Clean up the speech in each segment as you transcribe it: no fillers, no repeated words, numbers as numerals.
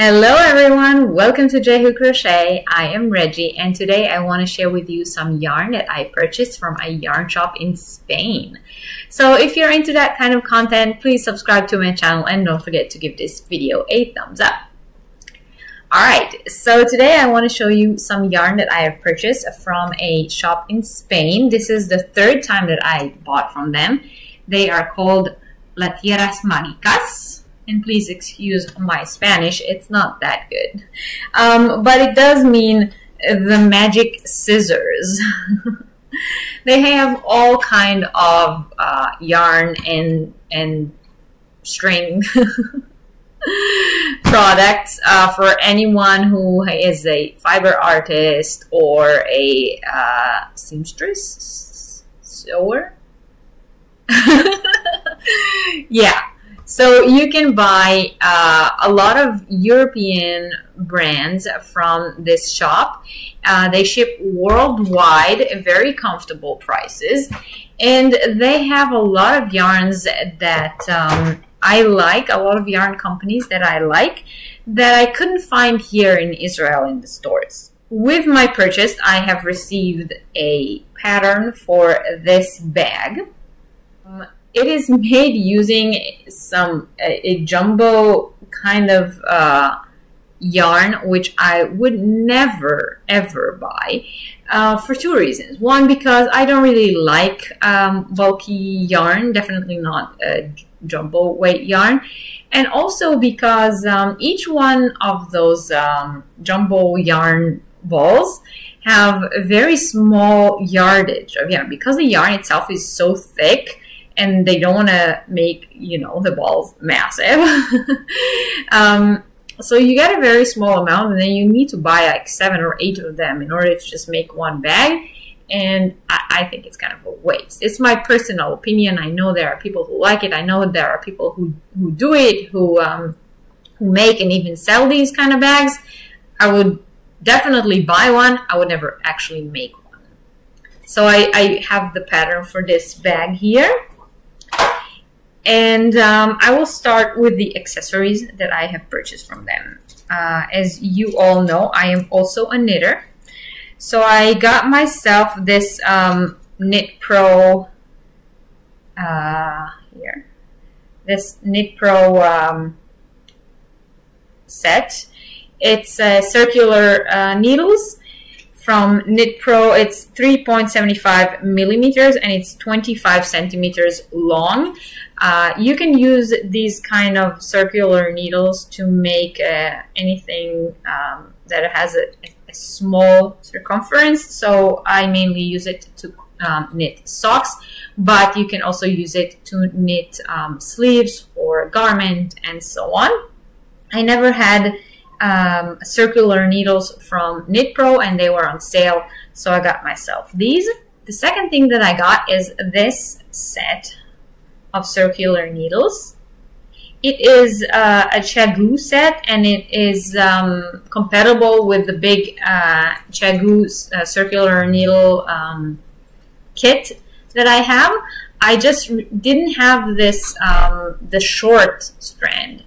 Hello everyone, welcome to J Who Crochet. I am Reggie and today I want to share with you some yarn that I purchased from a yarn shop in Spain. So if you're into that kind of content, please subscribe to my channel and don't forget to give this video a thumbs up. Alright, so today I want to show you some yarn that I have purchased from a shop in Spain. This is the third time that I bought from them. They are called Tijeras Magicas. And please excuse my Spanish, it's not that good. But it does mean the magic scissors. They have all kind of yarn and string products for anyone who is a fiber artist or a seamstress, sewer. Yeah. So you can buy a lot of European brands from this shop. They ship worldwide at very comfortable prices. And they have a lot of yarns that I like, a lot of yarn companies that I like, that I couldn't find here in Israel in the stores. With my purchase, I have received a pattern for this bag. It is made using a jumbo kind of yarn, which I would never ever buy for two reasons. One, because I don't really like bulky yarn, definitely not jumbo weight yarn, and also because each one of those jumbo yarn balls have a very small yardage of yarn because the yarn itself is so thick. And they don't want to make, you know, the balls massive. So you get a very small amount, and then you need to buy like 7 or 8 of them in order to just make one bag. And I think it's kind of a waste. It's my personal opinion. I know there are people who like it. I know there are people who do it, who make and even sell these kind of bags. I would definitely buy one. I would never actually make one. So I have the pattern for this bag here. And I will start with the accessories that I have purchased from them. As you all know, I am also a knitter. So I got myself this Knit Pro here. This Knit Pro set. It's circular needles. From Knit Pro, it's 3.75 millimeters and it's 25 centimeters long. You can use these kind of circular needles to make anything that has a small circumference. So I mainly use it to knit socks, but you can also use it to knit sleeves for a garment and so on. I never had circular needles from Knit Pro, and they were on sale, so I got myself these. The second thing that I got is this set of circular needles. It is a Chagoo set, and it is compatible with the big Chagoo circular needle kit that I have. I just didn't have this the short strand.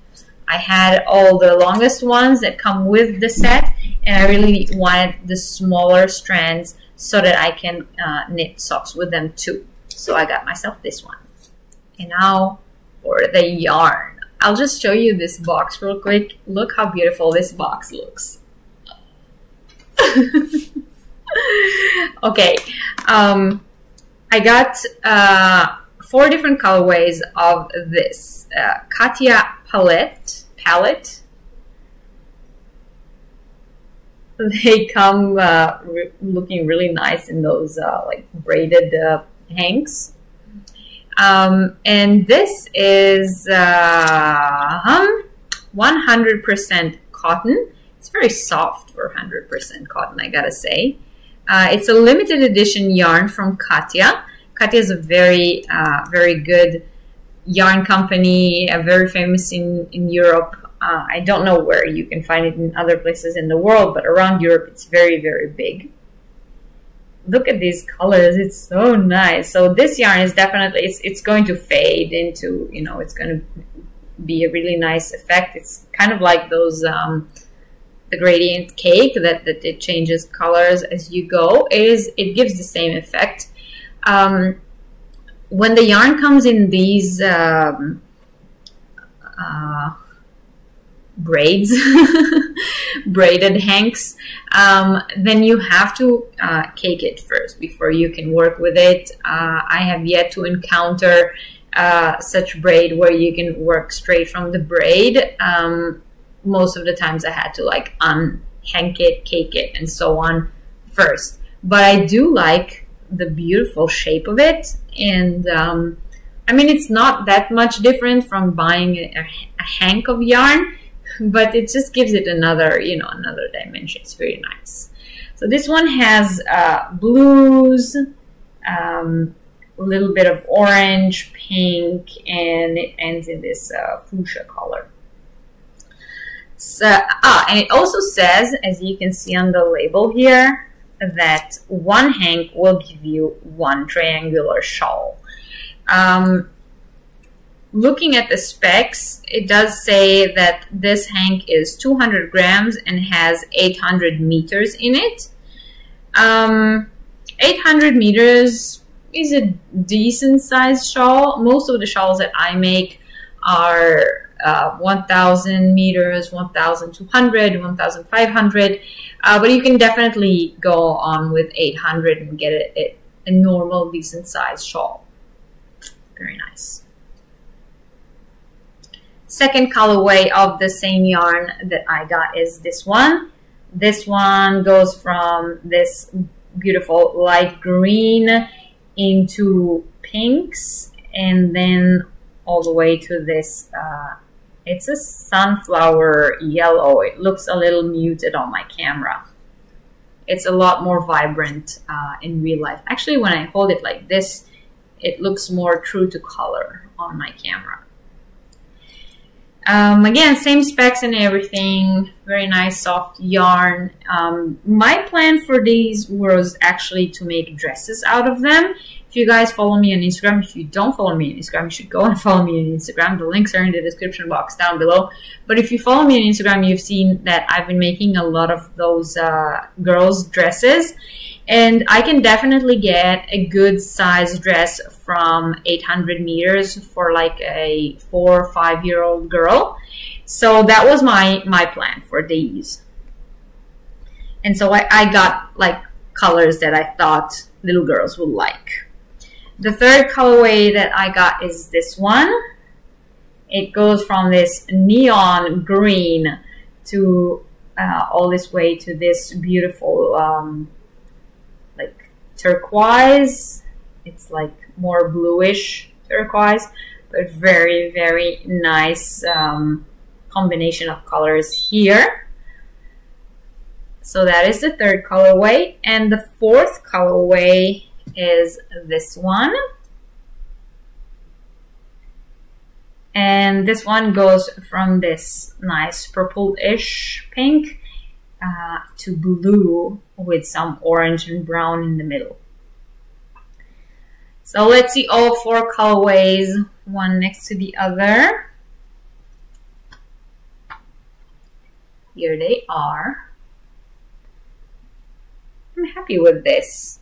I had all the longest ones that come with the set, and I really wanted the smaller strands so that I can knit socks with them too. So I got myself this one. And now for the yarn. I'll just show you this box real quick. Look how beautiful this box looks. Okay, I got 4 different colorways of this Katia palette. They come looking really nice in those like braided hanks. And this is 100% cotton. It's very soft for 100% cotton, I gotta say. It's a limited edition yarn from Katia. Katia is a very good yarn company, very famous in Europe. I don't know where you can find it in other places in the world, but around Europe it's very, very big. Look at these colors, it's so nice. So this yarn is definitely, it's going to fade into, you know, it's going to be a really nice effect. It's kind of like those the gradient cake that it changes colors as you go. It gives the same effect. When the yarn comes in these braids, braided hanks, then you have to cake it first before you can work with it. I have yet to encounter such braid where you can work straight from the braid. Most of the times I had to like unhank it, cake it, and so on first. But I do like the beautiful shape of it, and I mean, it's not that much different from buying a hank of yarn, but it just gives it another, you know, another dimension. It's very nice. So this one has blues, a little bit of orange, pink, and it ends in this fuchsia color. So, and it also says, as you can see on the label here, that one hank will give you one triangular shawl. Looking at the specs, it does say that this hank is 200 grams and has 800 meters in it. 800 meters is a decent sized shawl. Most of the shawls that I make are 1,000 meters, 1,200, 1,500, but you can definitely go on with 800 and get a normal, decent sized shawl. Very nice. Second colorway of the same yarn that I got is this one. This one goes from this beautiful light green into pinks, and then all the way to this it's a sunflower yellow. It looks a little muted on my camera. It's a lot more vibrant in real life. Actually, when I hold it like this, it looks more true to color on my camera. Again, same specs and everything. Very nice soft yarn. My plan for these was actually to make dresses out of them. If you guys follow me on Instagram, if you don't follow me on Instagram, you should go and follow me on Instagram. The links are in the description box down below. But if you follow me on Instagram, you've seen that I've been making a lot of those girls' dresses. And I can definitely get a good size dress from 800 meters for like a 4 or 5 year old girl. So that was my plan for these. And so I got like colors that I thought little girls would like. The third colorway that I got is this one. It goes from this neon green to all this way to this beautiful like turquoise. It's like more bluish turquoise, but very, very nice combination of colors here. So that is the third colorway. And the fourth colorway is this one. And this one goes from this nice purple-ish pink to blue with some orange and brown in the middle. So let's see all four colorways, one next to the other. Here they are. I'm happy with this.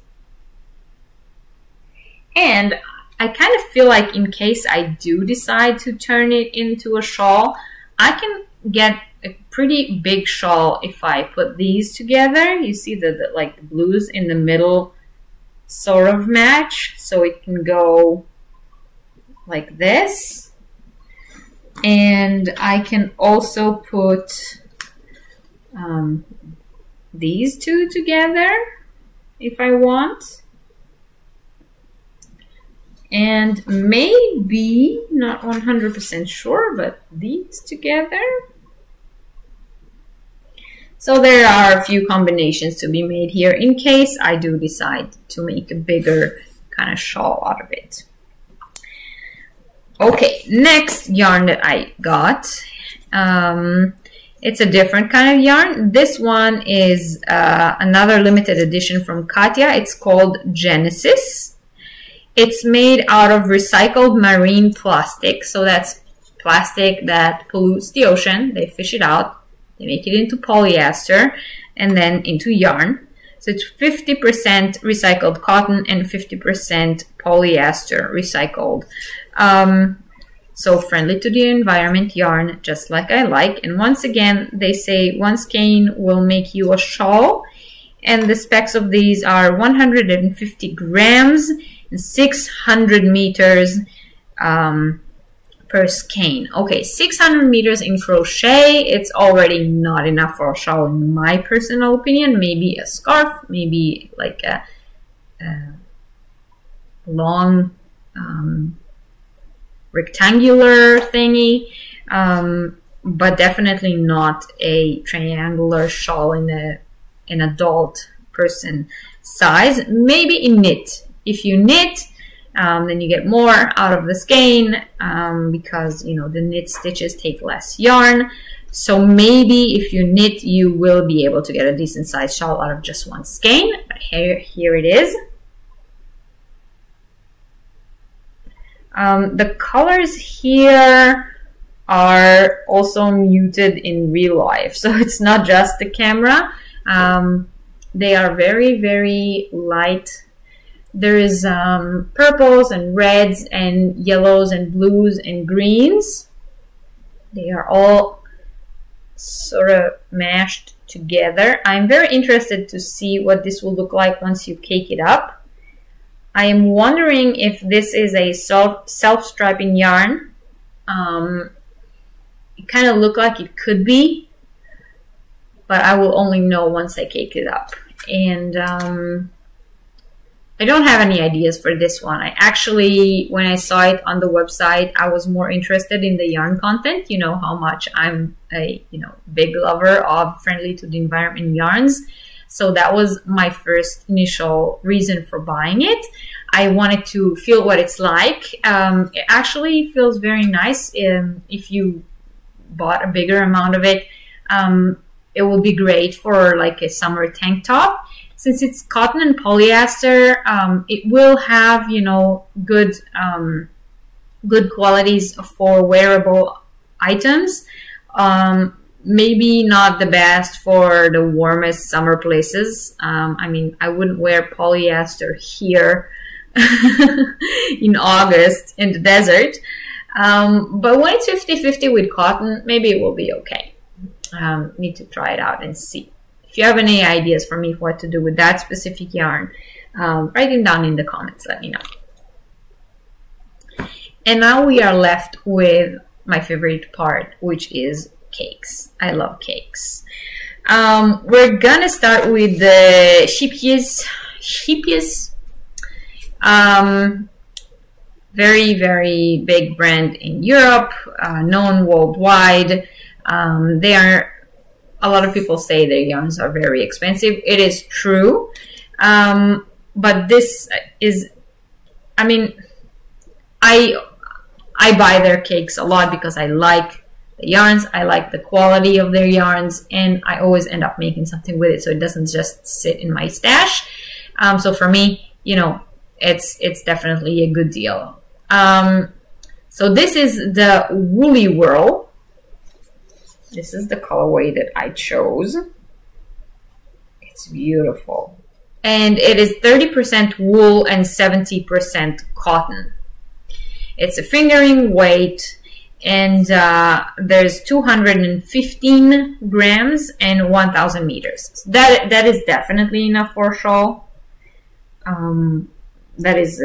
And I kind of feel like in case I do decide to turn it into a shawl, I can get a pretty big shawl if I put these together. You see the like the blues in the middle sort of match, so it can go like this. And I can also put these two together if I want. And maybe, not 100% sure, but these together. So there are a few combinations to be made here in case I do decide to make a bigger kind of shawl out of it. Okay, next yarn that I got. It's a different kind of yarn. This one is another limited edition from Katya. It's called Genesis. It's made out of recycled marine plastic, so that's plastic that pollutes the ocean. They fish it out, they make it into polyester and then into yarn. So it's 50% recycled cotton and 50% polyester recycled. So friendly to the environment yarn, just like I like. And once again, they say one skein will make you a shawl. And the specs of these are 150 grams and 600 meters per skein. Okay, 600 meters in crochet, it's already not enough for a shawl in my personal opinion. Maybe a scarf, maybe like a long rectangular thingy, but definitely not a triangular shawl in an adult person size. Maybe in knit. If you knit, then you get more out of the skein because, you know, the knit stitches take less yarn. So maybe if you knit, you will be able to get a decent sized shawl out of just one skein. But here it is. The colors here are also muted in real life, so it's not just the camera. They are very, very light. There is purples and reds and yellows and blues and greens. They are all sort of mashed together. I'm very interested to see what this will look like once you cake it up. I am wondering if this is a self-striping yarn. It kind of looked like it could be, but I will only know once I cake it up. And I don't have any ideas for this one. I actually, when I saw it on the website, I was more interested in the yarn content. You know how much I'm a big lover of friendly to the environment yarns. So that was my first initial reason for buying it. I wanted to feel what it's like. It actually feels very nice. If you bought a bigger amount of it, it will be great for like a summer tank top. Since it's cotton and polyester, it will have, you know, good qualities for wearable items. Maybe not the best for the warmest summer places. I mean, I wouldn't wear polyester here in August in the desert. But when it's 50-50 with cotton, maybe it will be okay. Need to try it out and see. If you have any ideas for me what to do with that specific yarn, write them down in the comments, let me know. And now we are left with my favorite part, which is cakes. I love cakes. We're gonna start with the sheepies. Very, very big brand in Europe, known worldwide. They are, a lot of people say their yarns are very expensive. It is true. But this is, I mean, I buy their cakes a lot because I like the yarns, I like the quality of their yarns, and I always end up making something with it so it doesn't just sit in my stash. So for me, you know, it's definitely a good deal. So this is the Woolly Whirl. This is the colorway that I chose. It's beautiful. And it is 30% wool and 70% cotton. It's a fingering weight, and there's 215 grams and 1,000 meters. So that is definitely enough for a shawl. That is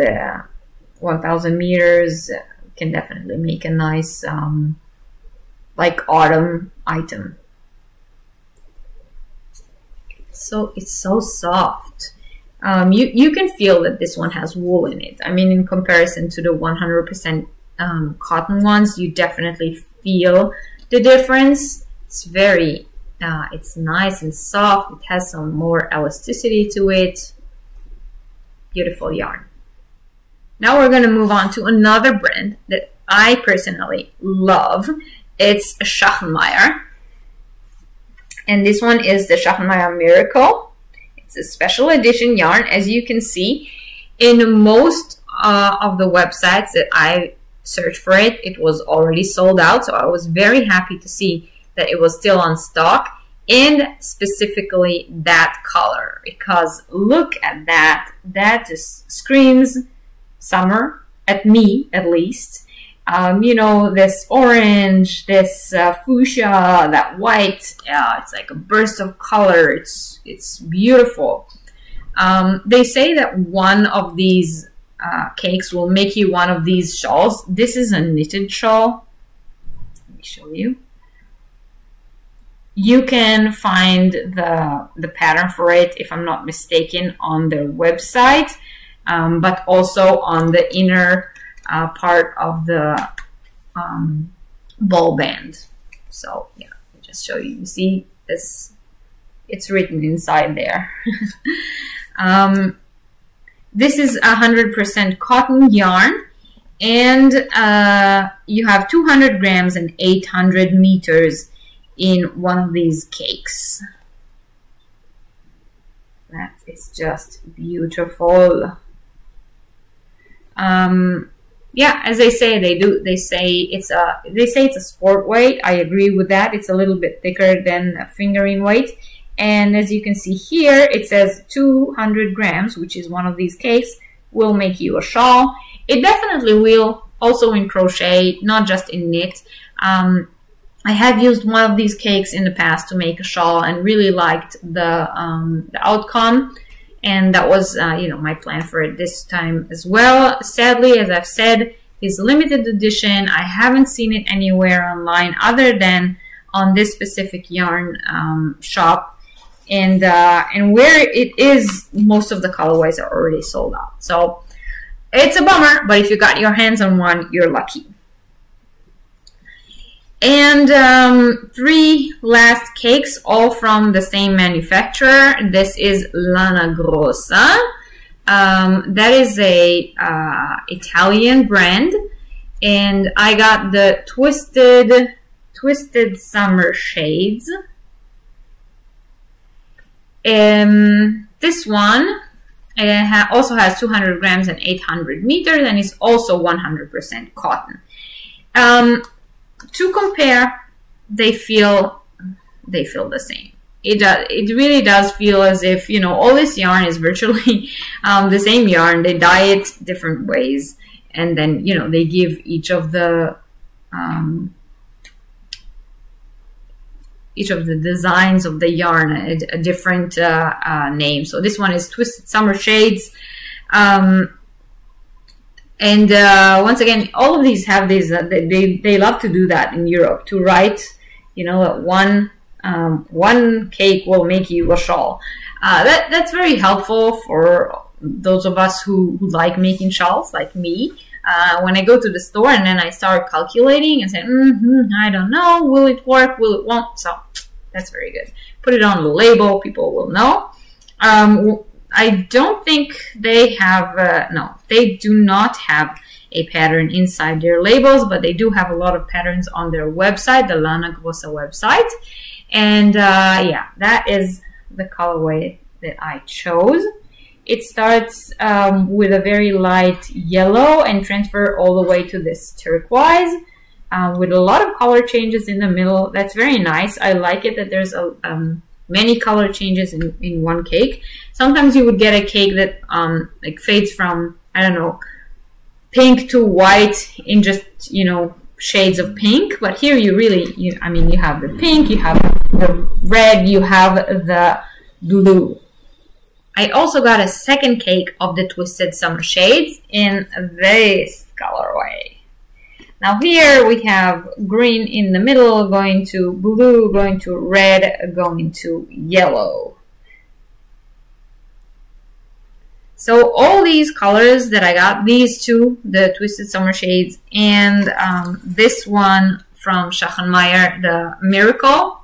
1,000 meters. Can definitely make a nice like autumn item. So it's so soft. You can feel that this one has wool in it. I mean, in comparison to the 100% cotton ones, you definitely feel the difference. It's very, it's nice and soft. It has some more elasticity to it. Beautiful yarn. Now we're going to move on to another brand that I personally love. It's Schachenmeier. And this one is the Schachenmeier Miracle. It's a special edition yarn. As you can see, in most of the websites that I search for it, it was already sold out. So I was very happy to see that it was still on stock, and specifically that color, because look at that. That just screams summer, at me at least. You know, this orange, this fuchsia, that white, it's like a burst of color. It's beautiful. They say that one of these cakes will make you one of these shawls. This is a knitted shawl. Let me show you. You can find the pattern for it, if I'm not mistaken, on their website, but also on the inner part of the ball band. So yeah, I'll just show you. You see this? It's written inside there. This is 100% cotton yarn, and you have 200 grams and 800 meters in one of these cakes. That is just beautiful. Yeah, as they say, they say it's a sport weight. I agree with that. It's a little bit thicker than a fingering weight. And as you can see here, it says 200 grams, which is one of these cakes, will make you a shawl. It definitely will, also in crochet, not just in knit. I have used one of these cakes in the past to make a shawl and really liked the outcome. And that was, you know, my plan for it this time as well. Sadly, as I've said, it's limited edition. I haven't seen it anywhere online other than on this specific yarn shop. And where it is, most of the colorways are already sold out. So it's a bummer, but if you got your hands on one, you're lucky. And 3 last cakes, all from the same manufacturer. This is Lana Grossa. That is a Italian brand, and I got the twisted summer shades. This one also has 200 grams and 800 meters, and is also 100% cotton. To compare, they feel the same. It really does feel as if, you know, all this yarn is virtually the same yarn. They dye it different ways, and then, you know, they give each of the designs of the yarn a different name. So this one is Twisted Summer Shades. And once again, all of these have these, they love to do that in Europe, to write, you know, one cake will make you a shawl. That's very helpful for those of us who like making shawls, like me. When I go to the store and then I start calculating and say, I don't know, will it work, will it won't? So that's very good. Put it on the label, people will know. I don't think they have, no, they do not have a pattern inside their labels, but they do have a lot of patterns on their website, the Lana Grossa website. And yeah, that is the colorway that I chose. It starts with a very light yellow and transfer all the way to this turquoise with a lot of color changes in the middle. That's very nice. I like it that there's many color changes in one cake. Sometimes you would get a cake that like fades from, I don't know, pink to white in just, you know, shades of pink. But here you really, I mean, you have the pink, you have the red, you have the blue. I also got a second cake of the Twisted Summer Shades in this colorway. Now here we have green in the middle, going to blue, going to red, going to yellow. So all these colors that I got, these two, the Twisted Summer Shades, and this one from Schachenmeier, the Miracle,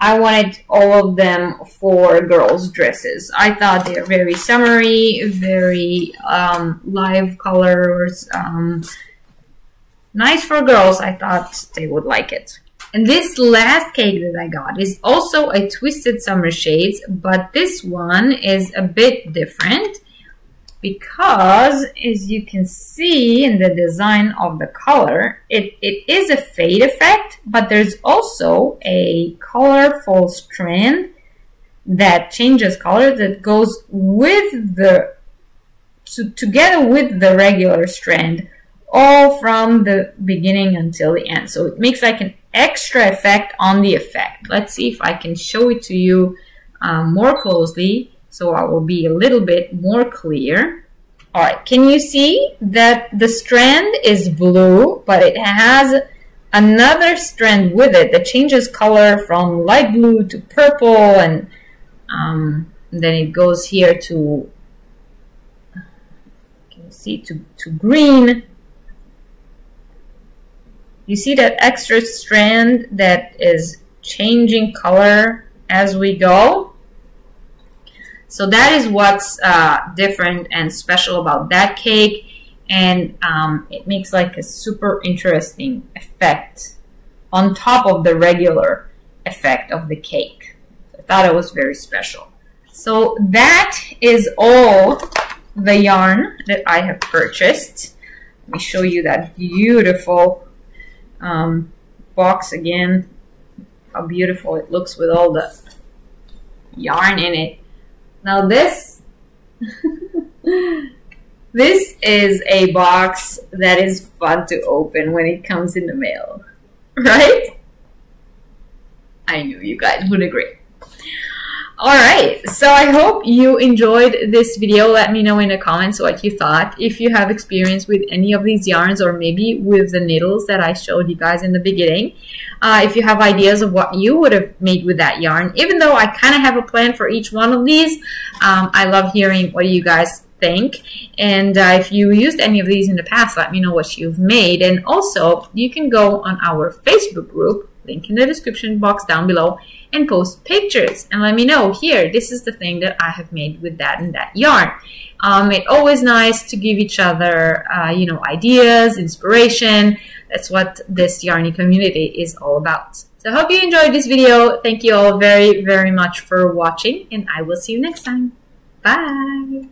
I wanted all of them for girls' dresses. I thought they're very summery, very live colors, nice for girls. I thought they would like it. And this last cake that I got is also a Twisted Summer Shades, but this one is a bit different. because as you can see in the design of the color, it is a fade effect, but there's also a colorful strand that changes color that goes with the together with the regular strand, all from the beginning until the end. So it makes like an extra effect on the effect. Let's see if I can show it to you more closely, so I will be a little bit more clear. All right, can you see that the strand is blue, but it has another strand with it that changes color from light blue to purple, and then it goes here to, can you see, to green. You see that extra strand that is changing color as we go? So that is what's different and special about that cake, and it makes like a super interesting effect on top of the regular effect of the cake. I thought it was very special. So that is all the yarn that I have purchased. Let me show you that beautiful box again. How beautiful it looks with all the yarn in it. Now this this is a box that is fun to open when it comes in the mail, right? I knew you guys would agree. Alright, so I hope you enjoyed this video. Let me know in the comments what you thought. If you have experience with any of these yarns, or maybe with the needles that I showed you guys in the beginning. If you have ideas of what you would have made with that yarn. Even though I kind of have a plan for each one of these, I love hearing what you guys think. And if you used any of these in the past, let me know what you've made. And also, you can go on our Facebook group, link in the description box down below, and post pictures and let me know, here, this is the thing that I have made with that and that yarn. It's always nice to give each other, you know, ideas, inspiration. That's what this yarny community is all about. So I hope you enjoyed this video. Thank you all very, very much for watching, and I will see you next time. Bye!